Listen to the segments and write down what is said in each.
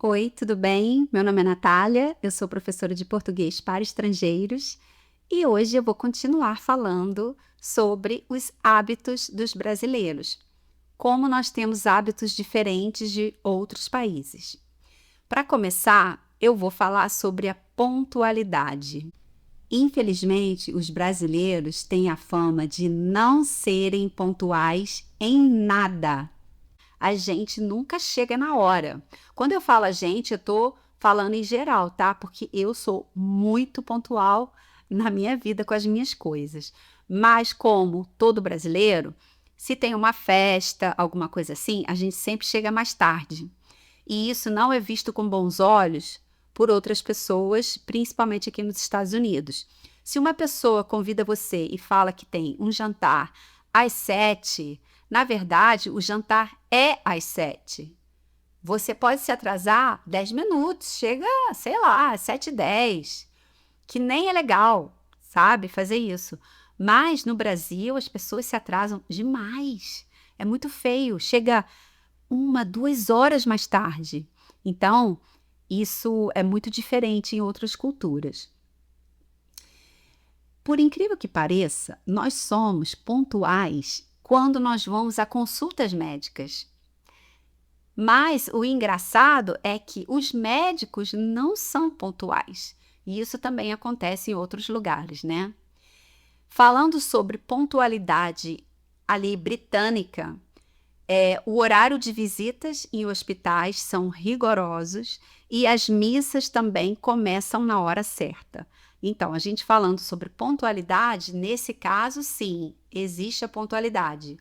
Oi, tudo bem? Meu nome é Natália, eu sou professora de português para estrangeiros e hoje eu vou continuar falando sobre os hábitos dos brasileiros, como nós temos hábitos diferentes de outros países. Para começar, eu vou falar sobre a pontualidade. Infelizmente, os brasileiros têm a fama de não serem pontuais em nada. A gente nunca chega na hora. Quando eu falo a gente, eu tô falando em geral, tá? Porque eu sou muito pontual na minha vida com as minhas coisas. Mas como todo brasileiro, se tem uma festa, alguma coisa assim, a gente sempre chega mais tarde. E isso não é visto com bons olhos por outras pessoas, principalmente aqui nos Estados Unidos. Se uma pessoa convida você e fala que tem um jantar às 7, na verdade, o jantar é às 7. Você pode se atrasar 10 minutos, chega, sei lá, às 7h10, que nem é legal, sabe, fazer isso. Mas no Brasil as pessoas se atrasam demais. É muito feio, chega 1, 2 horas mais tarde. Então, isso é muito diferente em outras culturas. Por incrível que pareça, nós somos pontuais quando nós vamos a consultas médicas. Mas o engraçado é que os médicos não são pontuais. E isso também acontece em outros lugares, né? Falando sobre pontualidade ali britânica, o horário de visitas em hospitais são rigorosos e as missas também começam na hora certa. Então, a gente falando sobre pontualidade, nesse caso, sim, existe a pontualidade.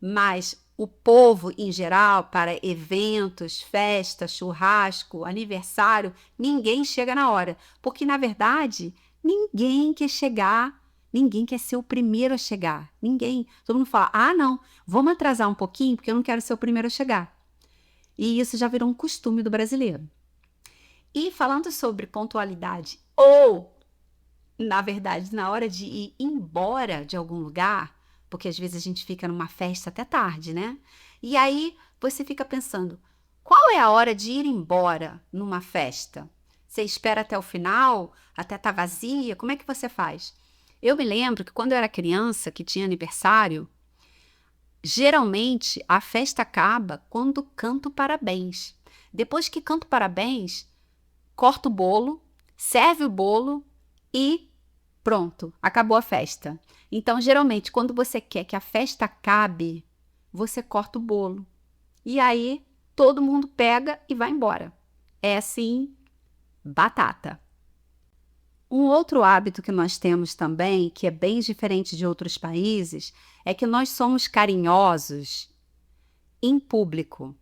Mas o povo, em geral, para eventos, festas, churrasco, aniversário, ninguém chega na hora. Porque, na verdade, ninguém quer chegar, ninguém quer ser o primeiro a chegar. Ninguém. Todo mundo fala, não, vamos atrasar um pouquinho porque eu não quero ser o primeiro a chegar. E isso já virou um costume do brasileiro. E falando sobre pontualidade ou, na verdade, na hora de ir embora de algum lugar, porque às vezes a gente fica numa festa até tarde, né? E aí você fica pensando, qual é a hora de ir embora numa festa? Você espera até o final, até estar vazia? Como é que você faz? Eu me lembro que quando eu era criança, que tinha aniversário, geralmente a festa acaba quando canto parabéns. Depois que canto parabéns, corta o bolo, serve o bolo e pronto, acabou a festa. Então, geralmente, quando você quer que a festa acabe, você corta o bolo. E aí, todo mundo pega e vai embora. É assim, batata. Um outro hábito que nós temos também, que é bem diferente de outros países, é que nós somos carinhosos em público.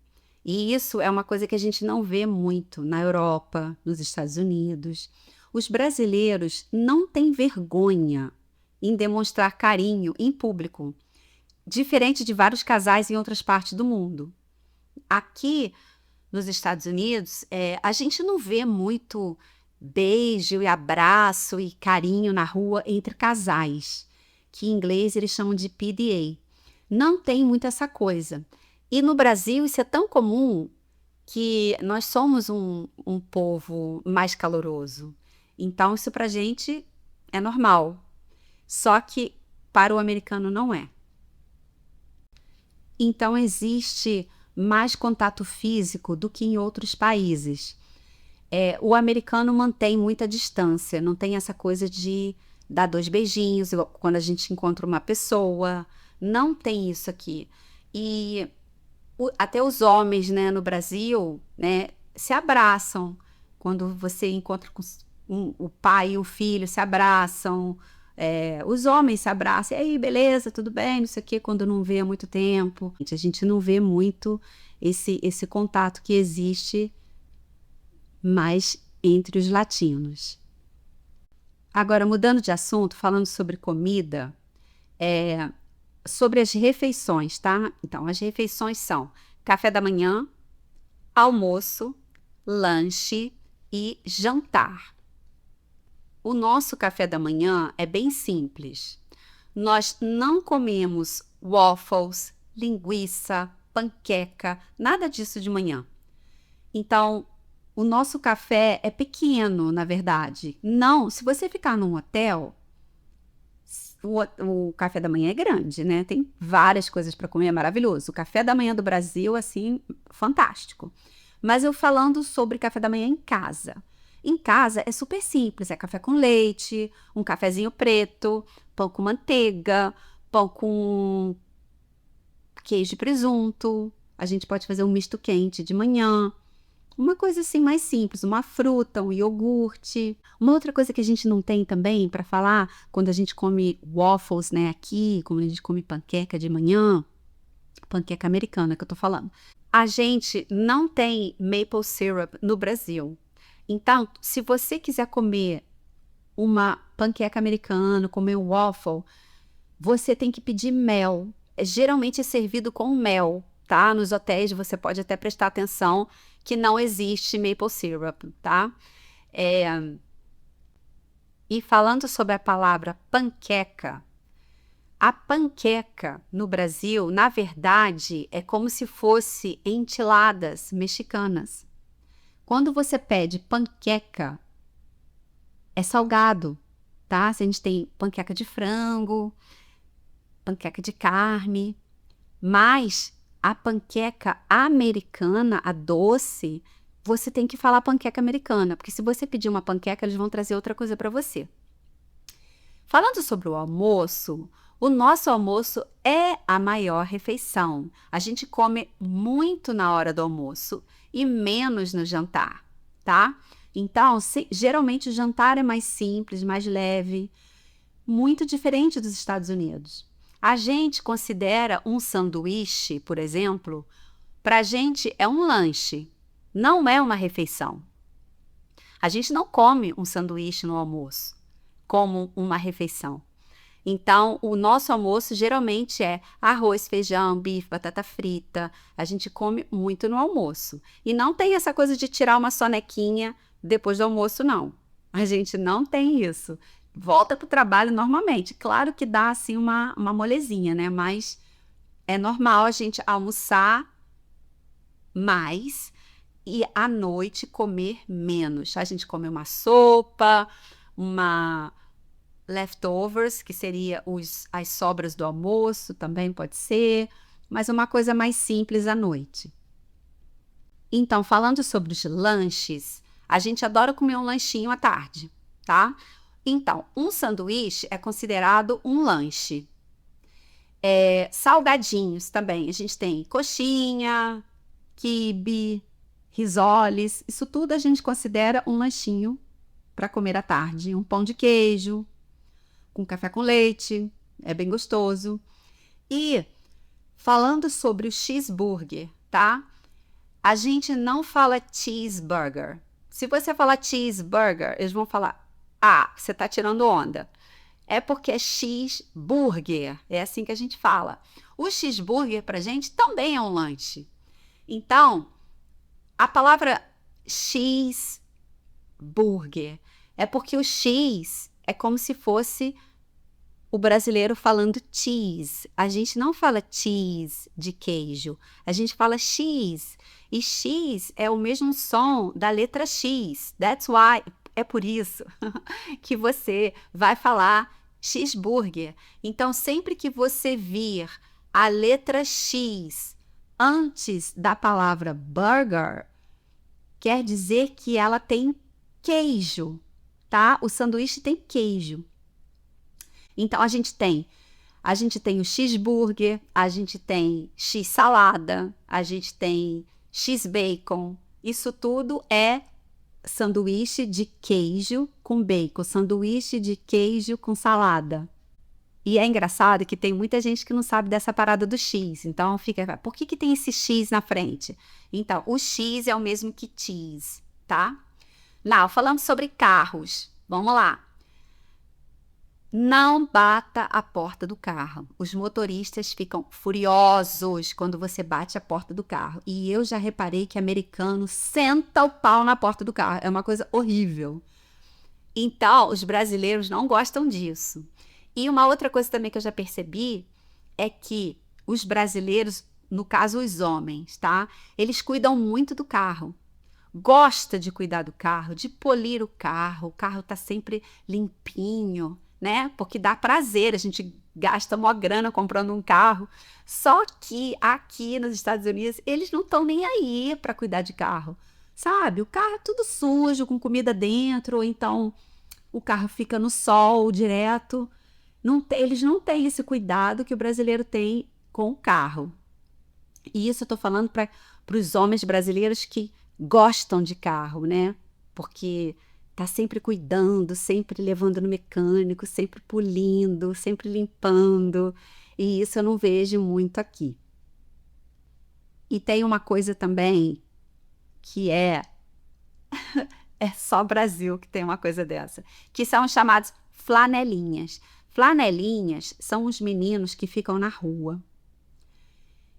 E isso é uma coisa que a gente não vê muito na Europa, nos Estados Unidos. Os brasileiros não têm vergonha em demonstrar carinho em público, diferente de vários casais em outras partes do mundo. Aqui nos Estados Unidos, a gente não vê muito beijo e abraço e carinho na rua entre casais, que em inglês eles chamam de PDA. Não tem muito essa coisa. E no Brasil isso é tão comum que nós somos um povo mais caloroso. Então isso pra gente é normal. Só que para o americano não é. Então existe mais contato físico do que em outros países. O americano mantém muita distância, não tem essa coisa de dar 2 beijinhos quando a gente encontra uma pessoa. Não tem isso aqui. E até os homens, né, no Brasil, né, se abraçam. Quando você encontra com o pai e o filho, se abraçam. Os homens se abraçam. E aí, beleza, tudo bem, não sei o quê, quando não vê há muito tempo. A gente não vê muito esse contato que existe mais entre os latinos. Agora, mudando de assunto, falando sobre comida, sobre as refeições, tá? Então, as refeições são café da manhã, almoço, lanche e jantar. O nosso café da manhã é bem simples. Nós não comemos waffles, linguiça, panqueca, nada disso de manhã. Então, o nosso café é pequeno, na verdade. Não, se você ficar num hotel, o café da manhã é grande, né? Tem várias coisas para comer, é maravilhoso. O café da manhã do Brasil, assim, fantástico. Mas eu falando sobre café da manhã em casa. Em casa é super simples, é café com leite, um cafezinho preto, pão com manteiga, pão com queijo e presunto. A gente pode fazer um misto quente de manhã. Uma coisa assim mais simples, uma fruta, um iogurte. Uma outra coisa que a gente não tem também para falar, quando a gente come waffles, né, aqui, quando a gente come panqueca de manhã, panqueca americana que eu tô falando. A gente não tem maple syrup no Brasil. Então, se você quiser comer uma panqueca americana, comer um waffle, você tem que pedir mel. Geralmente é servido com mel, tá? Nos hotéis você pode até prestar atenção que não existe maple syrup, tá? E falando sobre a palavra panqueca, a panqueca no Brasil, na verdade, é como se fosse enchiladas mexicanas. Quando você pede panqueca, é salgado, tá? A gente tem panqueca de frango, panqueca de carne, mas a panqueca americana, a doce, você tem que falar panqueca americana, porque se você pedir uma panqueca, eles vão trazer outra coisa para você. Falando sobre o almoço, o nosso almoço é a maior refeição. A gente come muito na hora do almoço e menos no jantar, tá? Então, geralmente o jantar é mais simples, mais leve, muito diferente dos Estados Unidos. A gente considera um sanduíche, por exemplo, para a gente é um lanche, não é uma refeição. A gente não come um sanduíche no almoço como uma refeição. Então, o nosso almoço geralmente é arroz, feijão, bife, batata frita. A gente come muito no almoço. E não tem essa coisa de tirar uma sonequinha depois do almoço, não. A gente não tem isso. Volta para o trabalho normalmente. Claro que dá assim uma molezinha, né? Mas é normal a gente almoçar mais e à noite comer menos. A gente come uma sopa, uma leftovers, que seria as sobras do almoço, também pode ser, mas uma coisa mais simples à noite. Então, falando sobre os lanches, a gente adora comer um lanchinho à tarde, tá? Então, um sanduíche é considerado um lanche. Salgadinhos também, a gente tem coxinha, quibe, risoles, isso tudo a gente considera um lanchinho para comer à tarde. Um pão de queijo, com café com leite, é bem gostoso. E falando sobre o cheeseburger, tá? A gente não fala cheeseburger. Se você falar cheeseburger, eles vão falar: ah, você tá tirando onda. É porque é cheeseburger, é assim que a gente fala. O cheeseburger pra gente também é um lanche. Então, a palavra cheeseburger é porque o cheese é como se fosse o brasileiro falando cheese. A gente não fala cheese de queijo, a gente fala cheese. E cheese é o mesmo som da letra X. That's why, é por isso que você vai falar cheeseburger. Então, sempre que você vir a letra X antes da palavra burger, quer dizer que ela tem queijo, tá? O sanduíche tem queijo. Então, a gente tem o cheeseburger, a gente tem x-salada, a gente tem x-bacon. Isso tudo é sanduíche de queijo com bacon, sanduíche de queijo com salada. E é engraçado que tem muita gente que não sabe dessa parada do X. Então, fica, por que tem esse X na frente? Então, o X é o mesmo que cheese, tá? Now, falando sobre carros, vamos lá. Não bata a porta do carro. Os motoristas ficam furiosos quando você bate a porta do carro. E eu já reparei que americano senta o pau na porta do carro. É uma coisa horrível. Então, os brasileiros não gostam disso. E uma outra coisa também que eu já percebi é que os brasileiros, no caso os homens, tá? Eles cuidam muito do carro. gosta de cuidar do carro, de polir o carro tá sempre limpinho, né? Porque dá prazer, a gente gasta mó grana comprando um carro. Só que aqui nos Estados Unidos, eles não estão nem aí para cuidar de carro, sabe? O carro é tudo sujo, com comida dentro, ou então o carro fica no sol direto. Eles não têm esse cuidado que o brasileiro tem com o carro. E isso eu tô falando para os homens brasileiros que gostam de carro, né? Porque tá sempre cuidando, sempre levando no mecânico, sempre polindo, sempre limpando. E isso eu não vejo muito aqui. E tem uma coisa também que é só Brasil que tem uma coisa dessa, que são os chamados flanelinhas. Flanelinhas são os meninos que ficam na rua.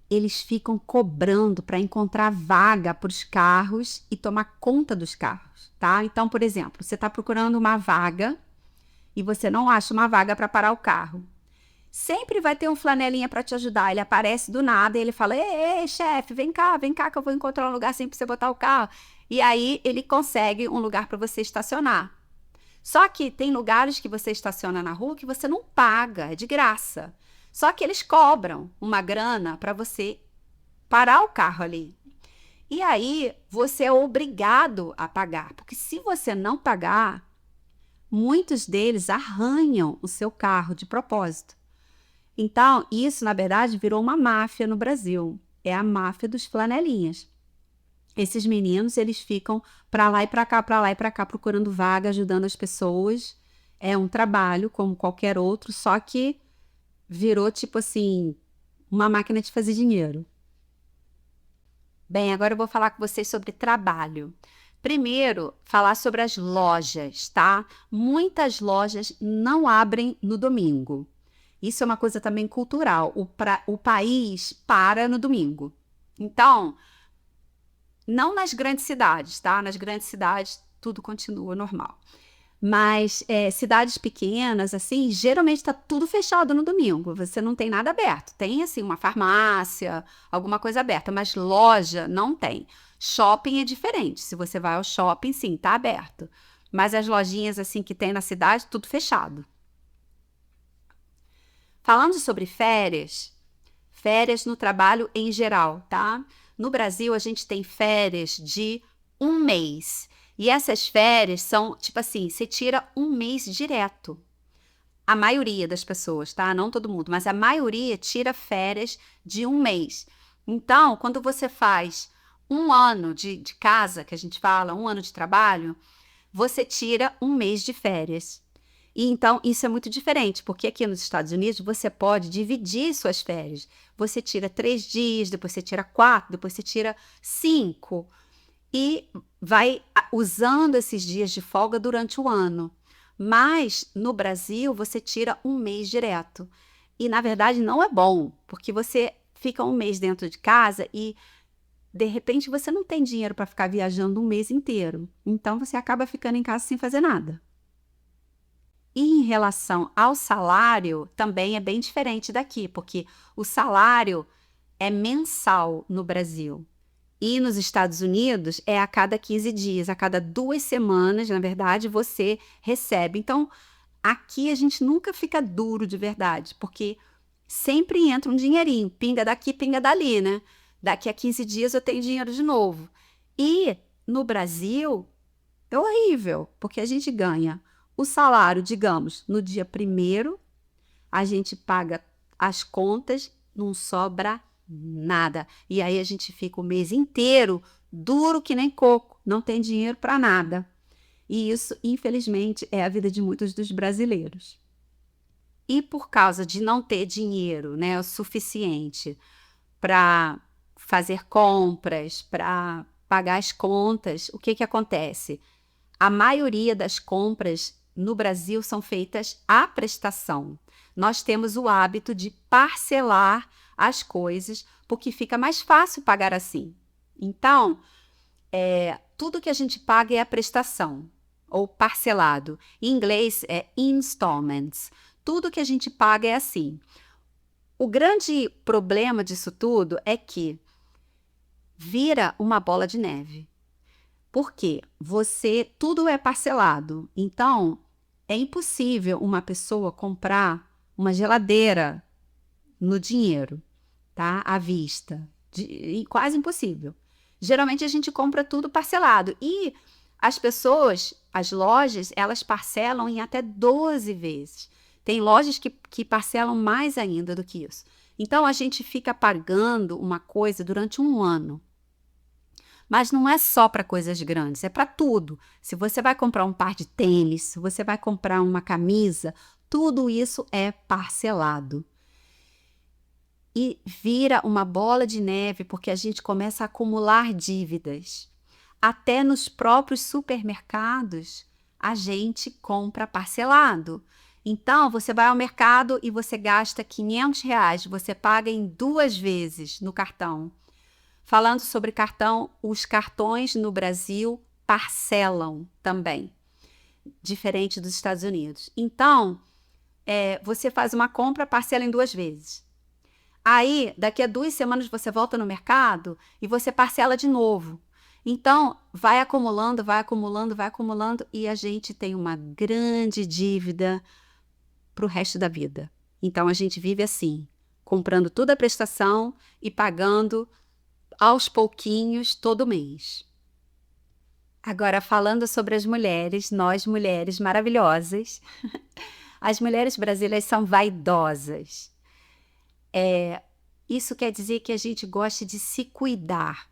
Eles ficam cobrando para encontrar vaga para os carros e tomar conta dos carros, tá? Então, por exemplo, você está procurando uma vaga e você não acha uma vaga para parar o carro. Sempre vai ter um flanelinha para te ajudar. Ele aparece do nada e ele fala: ei, chefe, vem cá que eu vou encontrar um lugar assim para você botar o carro. E aí ele consegue um lugar para você estacionar. Só que tem lugares que você estaciona na rua que você não paga, é de graça. Só que eles cobram uma grana para você parar o carro ali. E aí você é obrigado a pagar, porque se você não pagar, muitos deles arranham o seu carro de propósito. Então, isso, na verdade, virou uma máfia no Brasil. É a máfia dos flanelinhas. Esses meninos, eles ficam para lá e para cá, para lá e para cá, procurando vaga, ajudando as pessoas. É um trabalho como qualquer outro, só que virou, tipo assim, uma máquina de fazer dinheiro. Bem, agora eu vou falar com vocês sobre trabalho. Primeiro, falar sobre as lojas, tá? Muitas lojas não abrem no domingo. Isso é uma coisa também cultural. O país para no domingo. Então, não nas grandes cidades, tá? Nas grandes cidades tudo continua normal. Mas cidades pequenas, assim, geralmente está tudo fechado no domingo. Você não tem nada aberto. Tem, assim, uma farmácia, alguma coisa aberta, mas loja não tem. Shopping é diferente. Se você vai ao shopping, sim, está aberto. Mas as lojinhas, assim, que tem na cidade, tudo fechado. Falando sobre férias no trabalho em geral, tá? No Brasil, a gente tem férias de um mês. E essas férias são, tipo assim, você tira um mês direto. A maioria das pessoas, tá? Não todo mundo, mas a maioria tira férias de um mês. Então, quando você faz um ano de casa, que a gente fala, um ano de trabalho, você tira um mês de férias. E então, isso é muito diferente, porque aqui nos Estados Unidos você pode dividir suas férias. Você tira 3 dias, depois você tira 4, depois você tira 5. E vai usando esses dias de folga durante o ano. Mas no Brasil você tira um mês direto. E na verdade não é bom, porque você fica um mês dentro de casa e de repente você não tem dinheiro para ficar viajando um mês inteiro. Então você acaba ficando em casa sem fazer nada. E em relação ao salário, também é bem diferente daqui, porque o salário é mensal no Brasil. E nos Estados Unidos é a cada 15 dias, a cada 2 semanas, na verdade, você recebe. Então, aqui a gente nunca fica duro de verdade, porque sempre entra um dinheirinho, pinga daqui, pinga dali, né? Daqui a 15 dias eu tenho dinheiro de novo. E no Brasil é horrível, porque a gente ganha o salário, digamos, no dia 1º, a gente paga as contas, não sobra nada. E aí a gente fica o mês inteiro duro que nem coco, não tem dinheiro para nada. E isso, infelizmente, é a vida de muitos dos brasileiros. E por causa de não ter dinheiro, né, o suficiente para fazer compras, para pagar as contas, o que que acontece? A maioria das compras no Brasil são feitas à prestação. Nós temos o hábito de parcelar as coisas, porque fica mais fácil pagar assim. Então, tudo que a gente paga é a prestação, ou parcelado. Em inglês é installments. Tudo que a gente paga é assim. O grande problema disso tudo é que vira uma bola de neve. Por quê? Tudo é parcelado. Então, é impossível uma pessoa comprar uma geladeira no dinheiro, tá? À vista. E quase impossível. Geralmente a gente compra tudo parcelado. E as pessoas, as lojas, elas parcelam em até 12 vezes. Tem lojas que parcelam mais ainda do que isso. Então a gente fica pagando uma coisa durante um ano. Mas não é só para coisas grandes, é para tudo. Se você vai comprar um par de tênis, se você vai comprar uma camisa, tudo isso é parcelado. E vira uma bola de neve porque a gente começa a acumular dívidas. Até nos próprios supermercados, a gente compra parcelado. Então, você vai ao mercado e você gasta R$ 500, você paga em 2 vezes no cartão. Falando sobre cartão, os cartões no Brasil parcelam também, diferente dos Estados Unidos. Então, você faz uma compra, parcela em 2 vezes. Aí, daqui a 2 semanas, você volta no mercado e você parcela de novo. Então, vai acumulando, vai acumulando, vai acumulando e a gente tem uma grande dívida para o resto da vida. Então, a gente vive assim, comprando toda a prestação e pagando aos pouquinhos todo mês. Agora, falando sobre as mulheres, nós mulheres maravilhosas, as mulheres brasileiras são vaidosas. Isso quer dizer que a gente gosta de se cuidar.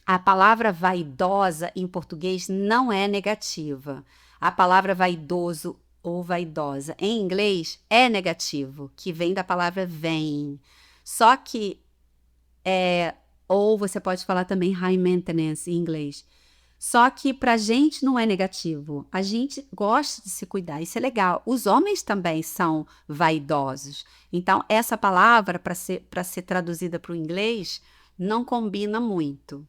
A palavra vaidosa em português não é negativa. A palavra vaidoso ou vaidosa em inglês é negativo, que vem da palavra vain. Só que ou você pode falar também high maintenance em inglês. Só que pra gente não é negativo. A gente gosta de se cuidar, isso é legal. Os homens também são vaidosos. Então, essa palavra, para ser traduzida para o inglês, não combina muito.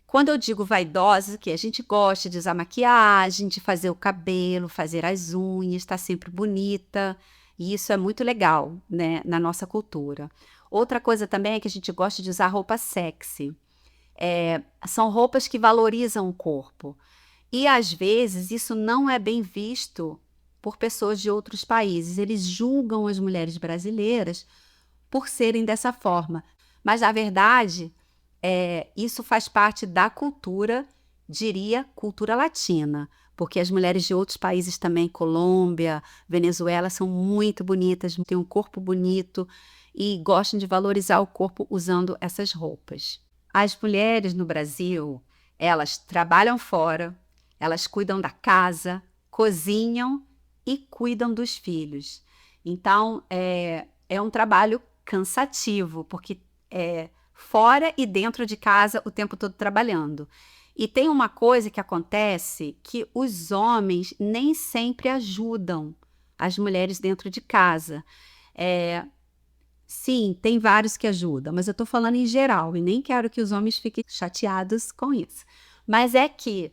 Quando eu digo vaidosa, que a gente gosta de usar maquiagem, de fazer o cabelo, fazer as unhas, estar sempre bonita. E isso é muito legal, né, na nossa cultura. Outra coisa também é que a gente gosta de usar roupa sexy. São roupas que valorizam o corpo. E às vezes isso não é bem visto por pessoas de outros países. Eles julgam as mulheres brasileiras por serem dessa forma. Mas, na verdade, isso faz parte da cultura, diria, cultura latina. Porque as mulheres de outros países também, Colômbia, Venezuela, são muito bonitas, têm um corpo bonito e gostam de valorizar o corpo usando essas roupas. As mulheres no Brasil, elas trabalham fora, elas cuidam da casa, cozinham e cuidam dos filhos. Então, é um trabalho cansativo, porque é fora e dentro de casa o tempo todo trabalhando. E tem uma coisa que acontece que os homens nem sempre ajudam as mulheres dentro de casa. Sim, tem vários que ajudam, mas eu estou falando em geral e nem quero que os homens fiquem chateados com isso. Mas é que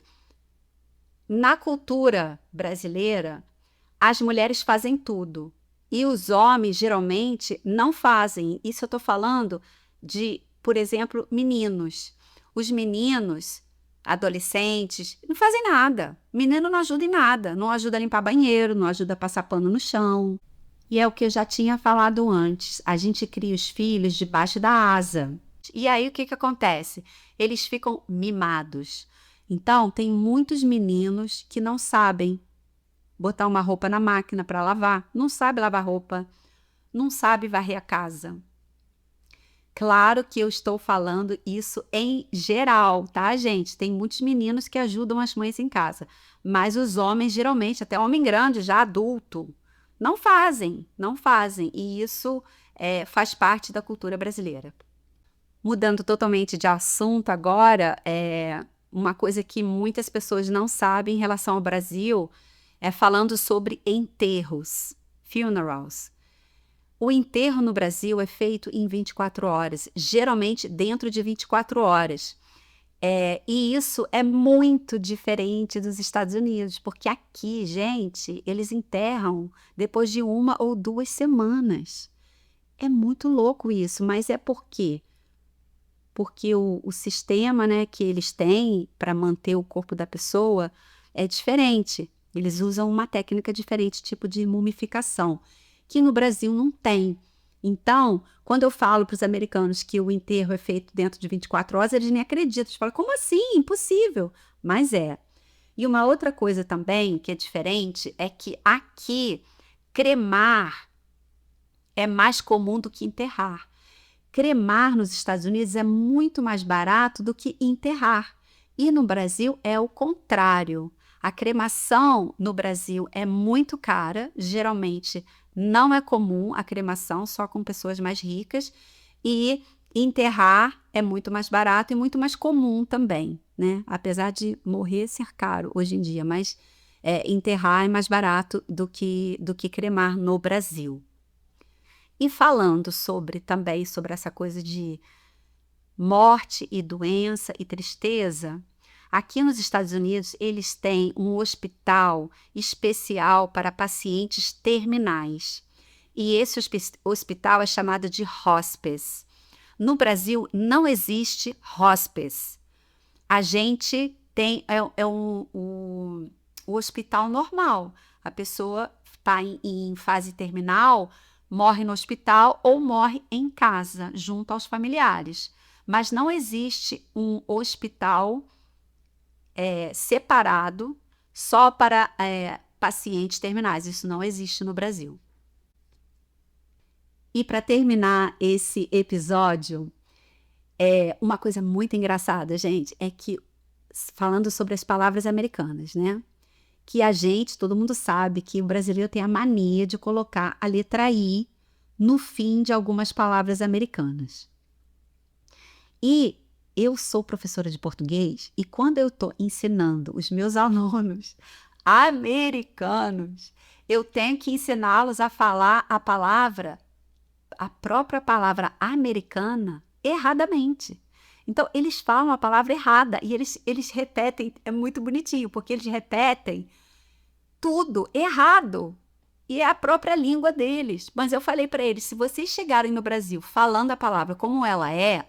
na cultura brasileira, as mulheres fazem tudo e os homens geralmente não fazem. Isso eu estou falando de, por exemplo, meninos. Os meninos, adolescentes, não fazem nada. Menino não ajuda em nada, não ajuda a limpar banheiro, não ajuda a passar pano no chão. E é o que eu já tinha falado antes, a gente cria os filhos debaixo da asa. E aí o que acontece? Eles ficam mimados. Então, tem muitos meninos que não sabem botar uma roupa na máquina para lavar, não sabe lavar roupa, não sabe varrer a casa. Claro que eu estou falando isso em geral, tá, gente? Tem muitos meninos que ajudam as mães em casa, mas os homens, geralmente, até homem grande, já adulto, não fazem, não fazem. E isso faz parte da cultura brasileira. Mudando totalmente de assunto agora, uma coisa que muitas pessoas não sabem em relação ao Brasil é falando sobre enterros, funerals. O enterro no Brasil é feito em 24 horas, geralmente dentro de 24 horas. E isso é muito diferente dos Estados Unidos, porque aqui, gente, eles enterram depois de 1 ou 2 semanas. É muito louco isso, mas é porque porque o sistema, né, que eles têm para manter o corpo da pessoa é diferente. Eles usam uma técnica diferente, tipo de mumificação, que no Brasil não tem. Então, quando eu falo para os americanos que o enterro é feito dentro de 24 horas, eles nem acreditam. Eles falam, como assim? Impossível. Mas é. E uma outra coisa também que é diferente é que aqui cremar é mais comum do que enterrar. Cremar nos Estados Unidos é muito mais barato do que enterrar. E no Brasil é o contrário. A cremação no Brasil é muito cara, geralmente não é comum a cremação, só com pessoas mais ricas, e enterrar é muito mais barato e muito mais comum também, né? Apesar de morrer ser caro hoje em dia, mas enterrar é mais barato do que cremar no Brasil. E falando também sobre essa coisa de morte e doença e tristeza, aqui nos Estados Unidos eles têm um hospital especial para pacientes terminais. E esse hospital é chamado de hospice. No Brasil não existe hospice. A gente tem o hospital normal. A pessoa está em fase terminal, morre no hospital ou morre em casa, junto aos familiares. Mas não existe um hospital separado só para pacientes terminais. Isso não existe no Brasil. E para terminar esse episódio, uma coisa muito engraçada, gente, é que, falando sobre as palavras americanas, né? Que todo mundo sabe que o brasileiro tem a mania de colocar a letra I no fim de algumas palavras americanas. E eu sou professora de português e quando eu estou ensinando os meus alunos americanos, eu tenho que ensiná-los a falar a própria palavra americana erradamente. Então, eles falam a palavra errada e eles repetem, é muito bonitinho, porque eles repetem tudo errado. E é a própria língua deles. Mas eu falei para eles, se vocês chegarem no Brasil falando a palavra como ela é,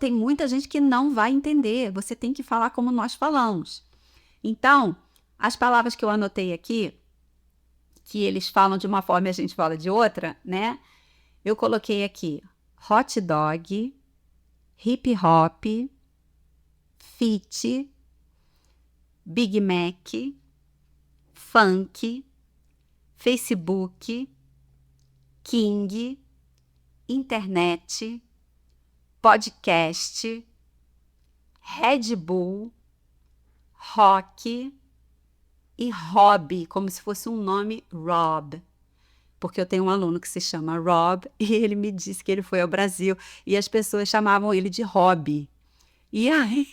tem muita gente que não vai entender. Você tem que falar como nós falamos. Então, as palavras que eu anotei aqui, que eles falam de uma forma e a gente fala de outra, né? Eu coloquei aqui hot dog, hip hop, fit, Big Mac, funk, Facebook, King, internet, podcast, Red Bull, rock e hobby, como se fosse um nome Rob. Porque eu tenho um aluno que se chama Rob e ele me disse que ele foi ao Brasil e as pessoas chamavam ele de Hobby. E aí,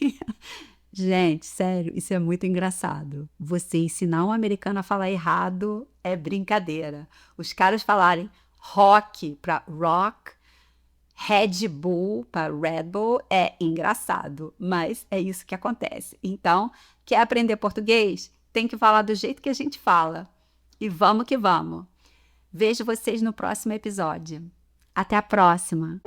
gente, sério, isso é muito engraçado. Você ensinar um americano a falar errado é brincadeira. Os caras falarem rock para rock, Red Bull para Red Bull é engraçado, mas é isso que acontece. Então, quer aprender português? Tem que falar do jeito que a gente fala. E vamos que vamos. Vejo vocês no próximo episódio. Até a próxima!